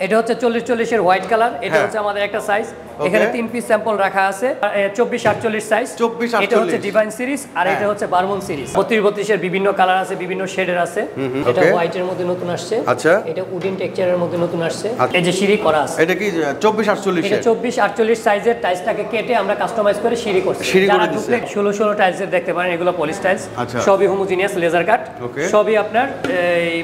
এটা হচ্ছে 40-40 এর হোয়াইট কালার। এটা হচ্ছে আমাদের একটা সাইজ। এখানে 3 পিস স্যাম্পল রাখা আছে। 24-48 সাইজ। এটা হচ্ছে ডিভাইন সিরিজ আর এটা হচ্ছে বারমন সিরিজ। 32-32 এর বিভিন্ন কালার আছে, বিভিন্ন শেডের আছে। এটা হোয়াইটের মধ্যে নতুন আসছে। আচ্ছা, এটা উডেন টেক্সচারের মধ্যে নতুন আসছে। এই যে সিঁড়ি করা আছে। এটা কি 24-48? এটা 24-48 সাইজের টাইলসটাকে কেটে আমরা কাস্টমাইজ করে সিঁড়ি করছি। যারা ডুপ্লেক্স 16 টাইলসের দেখতে পারেন, এগুলো পলিশ টাইলস। সবই হোমোজিনিয়াস লেজার কাট। সবই আপনার এই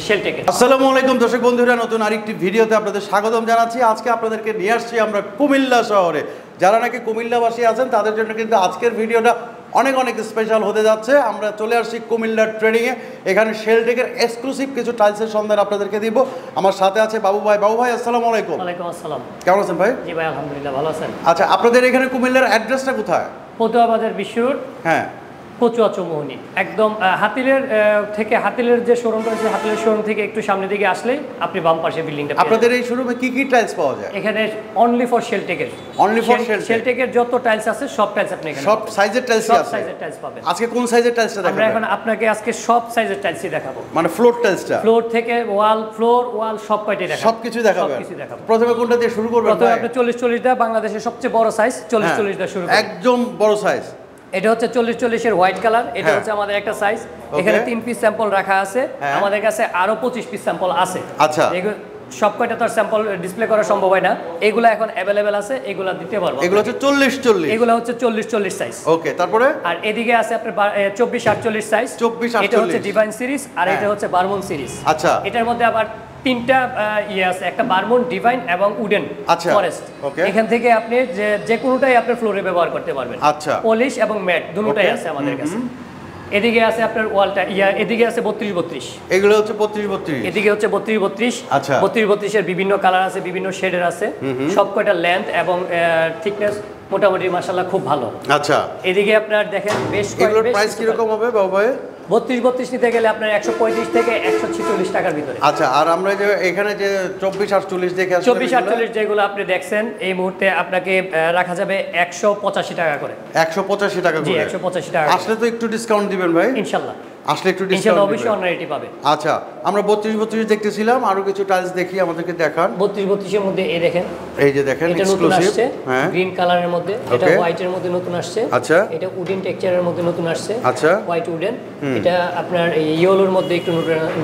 শেলটেকের। আসসালামু আলাইকুম দর্শক বন্ধুরা, নতুন আরেকটি ভিডিওতে আপনাদের স্বাগতম জানাচ্ছি। আজকে আপনাদেরকে নিয়ে আসছি আমরা কুমিল্লা শহরে। যারা নাকি কুমিল্লাবাসী আছেন তাদের জন্য কিন্তু আজকের ভিডিওটা অনেক অনেক স্পেশাল হতে যাচ্ছে। আমরা চলে আসছি কুমিল্লার ট্রেডিংয়ে। এখানে শেলটেকের এক্সক্লুসিভ কিছু টাইলসের সন্ধান আপনাদেরকে দিব। আমার সাথে আছে বাবু ভাই। বাবু ভাই আসসালামু আলাইকুম। ওয়ালাইকুম আসসালাম। কেমন আছেন ভাই? জি ভাই, আলহামদুলিল্লাহ ভালো আছেন। আচ্ছা, আপনাদের এখানে কুমিল্লার অ্যাড্রেসটা কোথায়? পতুয়া বাজার বিশ্ব রোড। হ্যাঁ, কচুয়া চৌমুহনী, একদম হাতিলের যে শোরুমটা আছে, হাতিলের শোরুম থেকে একটু সামনের দিকে আসলেই আপনি বাম পাশে বিল্ডিংটা পাবেন। আপনাদের এই শোরুমে কি কি টাইলস পাওয়া যায়? এখানে অনলি ফর শেলটেকের। অনলি ফর শেলটেকের যত টাইলস আছে সব টাইলস আপনি এখানে সব সাইজের টাইলস আছে। সব সাইজের টাইলস পাবেন। আজকে কোন সাইজের টাইলসটা দেখাবো? আমরা এখন আপনাকে আজকে সব সাইজের টাইলসই দেখাবো। মানে ফ্লোর টাইলসটা, ফ্লোর থেকে ওয়াল সব কয়টাই দেখাবো। সবকিছু দেখাবো। প্রথমে কোনটা দিয়ে শুরু করবেন? প্রথমে আপনি 40-40 টা, বাংলাদেশের সবচেয়ে বড় সাইজ 40-40 টা শুরু করুন। একদম বড় সাইজ। এটা হচ্ছে 40-40 এর হোয়াইট কালার। এটা হচ্ছে আমাদের একটা সাইজ। এখানে 3 পিস স্যাম্পল রাখা আছে। আমাদের কাছে আরো 25 পিস স্যাম্পল আছে। আচ্ছা, সব কয়টা তো স্যাম্পল ডিসপ্লে করা সম্ভব হয় না। এগুলা এখন अवेलेबल আছে, এগুলা দিতে পারবো। এগুলো হচ্ছে 40-40, এগুলা হচ্ছে 40-40 সাইজ। ওকে, তারপরে আর এদিকে আছে আপনার 24-48 সাইজ। 24-48 এটা হচ্ছে ডিভাইন সিরিজ আর এটা হচ্ছে বারমন সিরিজ। আচ্ছা, এটার মধ্যে আবার তিনটা আছে, একটা বারমন, ডিভাইন এবং উডেন ফরেস্ট। এখান থেকে আপনি যে কোনোটাই আপনি ফ্লোরে ব্যবহার করতে পারবেন। আচ্ছা, পলিশ এবং ম্যাট দুটোটাই আছে আমাদের কাছে। এদিকে আছে আপনার ওয়ালটা এদিকে আছে 32-32। এগুলো হচ্ছে 32-32। এদিকে হচ্ছে 32-32। আচ্ছা, 32-32 এর বিভিন্ন কালার আছে, বিভিন্ন শেডের আছে। সব কয়টা লেন্থ এবং থিকনেস মোটামুটি মাশাআল্লাহ খুব ভালো। আচ্ছা, এদিকে আপনার দেখেন বেশ এগুলোর প্রাইস কি রকম হবে বাবু ভাই? 32-32 নিতে গেলে আপনার 135 থেকে 146 টাকার ভিতরে। আচ্ছা, আর আমরা যে এখানে যে 24-48 দেখে আসলে 24-48 যেগুলো আপনি দেখছেন এই মুহূর্তে আপনাকে রাখা যাবে 185 টাকা করে। 185 টাকা করে? জি, 185 টাকা। আসলে তো একটু ডিসকাউন্ট দিবেন ভাই ইনশাআল্লাহ। আসলে একটু ডিসকাউন্ট অবশ্যই অনারিটি পাবে। আচ্ছা, আমরা 32-32 দেখতেছিলাম, আরো কিছু টাইলস দেখি, আমাদেরকে দেখান। 32-32 এর মধ্যে এই দেখেন, এই যে দেখেন এক্সক্লুসিভ। হ্যাঁ, গ্রিন কালারের মধ্যে, এটা হোয়াইটের মধ্যে নতুন আসছে। আচ্ছা, এটা উডেন টেক্সচারের মধ্যে নতুন আসছে। আচ্ছা, হোয়াইট উডেন। এটা আপনার ইয়েলোর মধ্যে একটু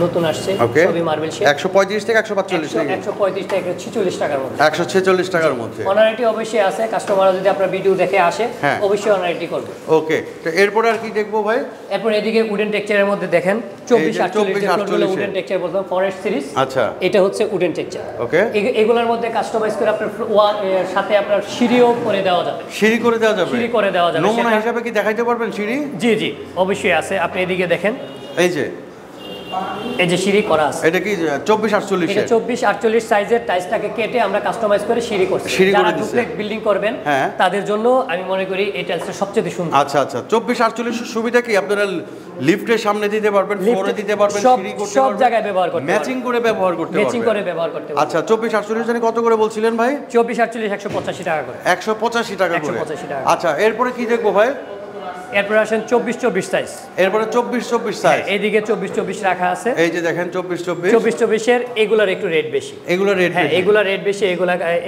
নতুন আসছে। সবই মার্বেল শেড। 135 থেকে 145 থেকে 135 থেকে 146 টাকার মধ্যে। 146 টাকার মধ্যে অনারিটি অবশ্যই আছে। কাস্টমাররা যদি আপনার ভিডিও দেখে আসে অবশ্যই অনারিটি করবে। ওকে, তো এরপর আর কি দেখবো ভাই? এরপর এদিকে উডেন টেক্সচারের মধ্যে দেখেন 24-48 উডেন টেক্সচার বলতাম ফরেস্ট সিরিজ। আচ্ছা, এটা হচ্ছে উডেন টেক্সচার। ওকে, এগুলোর মধ্যে কাস্টমাইজ করে আপনার ওয়াল সাথে আপনার সিঁড়িও করে দেওয়া যাবে। সিঁড়ি করে দেওয়া যাবে? সিঁড়ি করে দেওয়া যাবে। নমুনা হিসাবে কি দেখাইতে পারবেন সিঁড়ি? জি জি, অবশ্যই আছে। আপনি এদিকে দেখেন, এই যে সিঁড়ি করা আছে। এটা কি 24-48? এটা 24-48 সাইজের টাইলসটাকে কেটে আমরা কাস্টমাইজ করে সিঁড়ি করছি। যারা ডুপ্লেক্স বিল্ডিং করবেন তাদের জন্য আমি মনে করি এই টাইলসটা সবচেয়ে সুন্দর। আচ্ছা আচ্ছা, 24-48 সুবিধা কি? আপনারা লিফটের সামনে দিতে পারবেন, ফ্লোরে দিতে পারবেন, সিঁড়ি করতে পারবেন, সব জায়গায় ব্যবহার করতে পারবেন, ম্যাচিং করে ব্যবহার করতে পারবেন। ম্যাচিং করে ব্যবহার করতে পারবেন। আচ্ছা, 24-48 জানি কত করে বলছিলেন ভাই? 24-48 185 টাকা করে। 185 টাকা করে। 185 টাকা। আচ্ছা, এরপরে কি দেখবো ভাই? এরপর আসেন 24-24 সাইজ। এরপরে 24-24 সাইজ। এইদিকে 24-24 রাখা আছে। এই যে দেখেন 24-24 এর এগুলার একটু রেট বেশি। এগুলোর রেট বেশি? এগুলার রেট বেশি।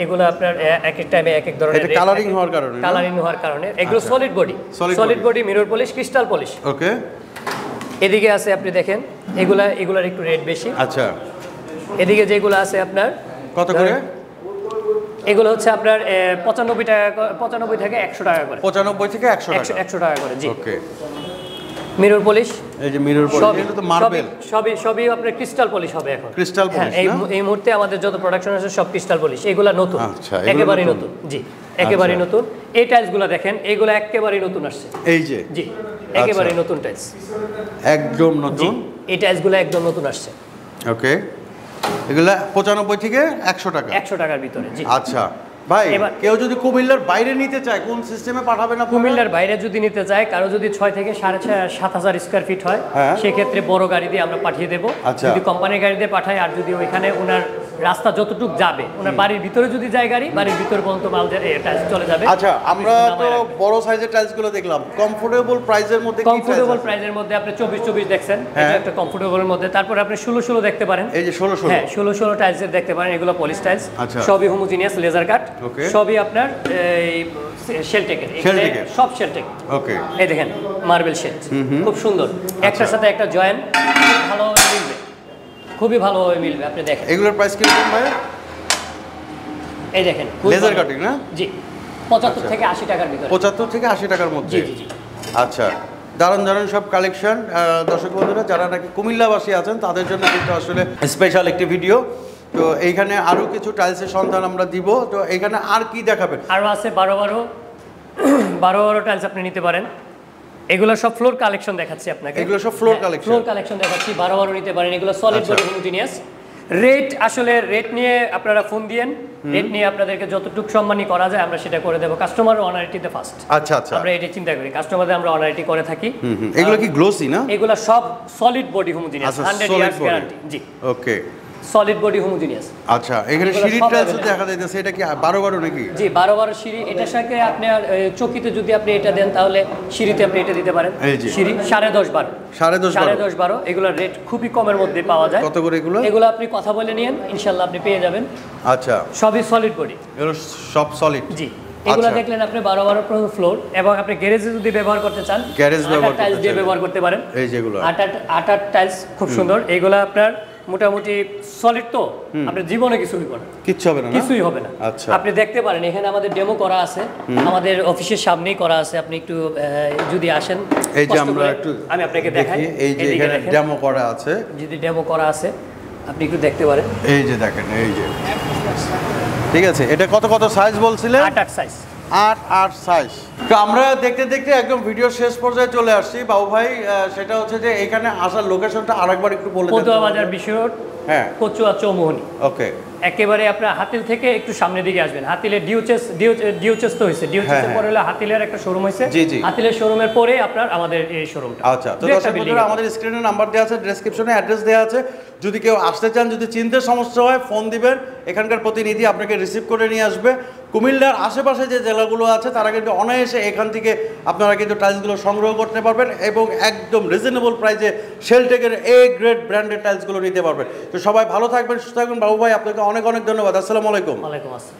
এগুলা আপনার এক এক টাইমে এক এক ধরনের এটা কালারিং হওয়ার কারণে। এগুলো solid body mirror polish, crystal polish. Okay, এদিকে আছে আপনি দেখেন এগুলার একটু রেট বেশি। আচ্ছা, এদিকে যেগুলো আছে আপনার কত করে? এগুলো হচ্ছে আপনার 95 থেকে 100 টাকা করে। 95 থেকে 100 টাকা করে। জি, ওকে। মিরর পলিশ, এই যে মিরর পলিশ, এটা তো মার্বেল। সবই আপনার ক্রিস্টাল পলিশ হবে এখন। ক্রিস্টাল পলিশ এই মুহূর্তে আমাদের যত প্রোডাকশন আছে সব ক্রিস্টাল পলিশ। এগুলা নতুন, একেবারেই নতুন। জি, একেবারেই নতুন। এই টাইলসগুলো দেখেন, এগুলো একেবারেই নতুন আসছে। এই যে, জি, একেবারেই নতুন টাইলস, একদম নতুন। এই টাইলসগুলো একদম নতুন আসছে। ওকে, এগুলা 95 থেকে 100 টাকা। 100 টাকার ভিতরে। জি, আচ্ছা ভাই, কেউ যদি কুমিল্লার বাইরে নিতে চায় কোন সিস্টেমে পাঠাবেন আপনারা? কুমিল্লার বাইরে যদি নিতে চায়, কারো যদি 6 থেকে 7,500 স্কয়ার ফিট হয়, সেক্ষেত্রে বড় গাড়ি দিয়ে আমরা পাঠিয়ে দেবো। যদি কোম্পানির গাড়ি দিয়ে পাঠাই, আর যদি ওইখানে ওনার রাস্তা যতটুক যাবে ওনার বাড়ির ভিতরে যদি যায় গাড়ি বাড়ির ভিতরে পর্যন্ত মাল টাইলস চলে যাবে। আচ্ছা, আমরা তো বড় সাইজের টাইলস গুলো দেখলাম, কমফোর্টেবল প্রাইসের মধ্যে কি কমফোর্টেবল প্রাইসের মধ্যে আপনি 24 দেখছেন, এটা একটা কমফোর্টেবলের মধ্যে। তারপর আপনি 16 দেখতে পারেন, এই যে 16 হ্যাঁ 16 টাইলসের দেখতে পারেন, এগুলো পলিশ টাইলস, সবই হোমোজিনিয়াস লেজার কাট, সবই আপনার এই শেলটেকের, সব শেলটেক। ওকে, এই দেখেন মার্বেল শেড, খুব সুন্দর, একটার সাথে একটা জয়েন্ট ভালো মিলবে, খুবই ভালোভাবে মিলবে। আপনি দেখেন এগুলোর প্রাইস কি রকম ভাই? এই দেখেন লেজার কাটিং না? জি, 75 থেকে 80 টাকার ভিতরে, 75 থেকে 80 টাকার মধ্যে। জি জি জি। আচ্ছা, দারুণ দারুণ সব কালেকশন। দর্শক বন্ধুরা যারা নাকি কুমিল্লাবাসী আছেন তাদের জন্য কিন্তু আসলে স্পেশাল একটি ভিডিও। তো এইখানে আরো কিছু টাইলসের সন্ধান আমরা দিব। তো এইখানে আর কি দেখাবেন? আরো আছে 12 টাইলস আপনি নিতে পারেন। এগুলো সব ফ্লোর কালেকশন দেখাচ্ছি আপনাকে, এগুলো সব ফ্লোর কালেকশন, ফ্লোর কালেকশন দেখাচ্ছি। 12 নিতে পারেন, এগুলো সলিড বডি হোমোজিনিয়াস। রেট আসলে রেট নিয়ে আপনারা ফোন দিয়েন, রেট নিয়ে আপনাদেরকে যতটুকু সম্মানই করা যায় আমরা সেটা করে দেব। Customer অনারিটিতে first. আচ্ছা আচ্ছা, আমরা এটা চিন্তা করি, কাস্টমারদের আমরা অনারিটি করে থাকি। এগুলো কি গ্লোসি না? এগুলো সব solid body homogeneous, 100 years guarantee. জি ওকে, সলিড বডি হোমোজিনিয়াস। আচ্ছা, এখানে সিঁড়ি টাইলস দেখা যাইতেছে, এটা কি 12 নাকি? জি 12 সিঁড়ি। এটার সাথে আপনি চকিতে যদি আপনি এটা দেন তাহলে সিঁড়িতে আপনি এটা দিতে পারেন। সিঁড়ি 10.5 12 এগুলোর রেট খুবই কমের মধ্যে পাওয়া যায়। কত করে এগুলো? এগুলো আপনি কথা বলে নিয়েন, ইনশাআল্লাহ আপনি পেয়ে যাবেন। আচ্ছা, সবই সলিড বডি, এগুলো সব সলিড। জি, এগুলো দেখলেন আপনি 12 ফ্লোর, এবং আপনি গ্যারেজে যদি ব্যবহার করতে চান গ্যারেজ টাইলস দিয়ে ব্যবহার করতে পারেন। এই যেগুলো আটার টাইলস খুব সুন্দর, এগুলো আপনার মোটামুটি সলিড, তো আপনার জীবনে কিছুই হবে না, কিছুই হবে না। আচ্ছা, আপনি দেখতে পারেন এখানে আমাদের ডেমো করা আছে, আমাদের অফিসের সামনেই করা আছে। আপনি একটু যদি আসেন, এই যে আমরা একটু আমি আপনাকে দেখাই, এই যে এখানে ডেমো করা আছে, যদি ডেমো করা আছে আপনি একটু দেখতে পারেন। এই যে দেখেন, এই যে ঠিক আছে। এটা কত কত সাইজ বলছিলেন? 8 সাইজ, 8 সাইজ। তো আমরা দেখতে দেখতে একদম ভিডিও শেষ পর্যায়ে চলে আসছি বাবু ভাই। সেটা হচ্ছে যে এখানে আসার লোকেশনটা আরেকবার একটু বলে দেন। পটুয়া বাজার বিশ্বরোড, হ্যাঁ, কচুয়া চৌমুহনী। ওকে, একেবারে আপনার হাতিল থেকে একটু সামনের দিকে আসবেন। হাতিলের ডিউচেস তো হয়েছে, ডিউচেসের পরে হলো হাতিলের একটা শোরুম হয়েছে। হাতিলের শোরুমের পরে আপনার আমাদের এই শোরুমটা। আচ্ছা, তো দর্শক বন্ধুরা আমাদের স্ক্রিনে নাম্বার দেওয়া আছে, ডেসক্রিপশনে অ্যাড্রেস দেওয়া আছে। যদি কেউ আসতে চান, যদি চিনতে সমস্যা হয় ফোন দিবেন, এখানকার প্রতিনিধি আপনাকে রিসিভ করে নিয়ে আসবে। কুমিল্লার আশেপাশে যে জেলাগুলো আছে তারা কিন্তু অনায়াসে এখান থেকে আপনারা কিন্তু টাইলসগুলো সংগ্রহ করতে পারবেন, এবং একদম রিজনেবল প্রাইসে শেলটেকের এ গ্রেড ব্র্যান্ডের টাইলসগুলো নিতে পারবেন। তো সবাই ভালো থাকবেন, সুস্থ থাকবেন। বাবু ভাই আপনাকে অনেক অনেক ধন্যবাদ। আসসালামু আলাইকুম। ওয়ালাইকুম আসসালাম।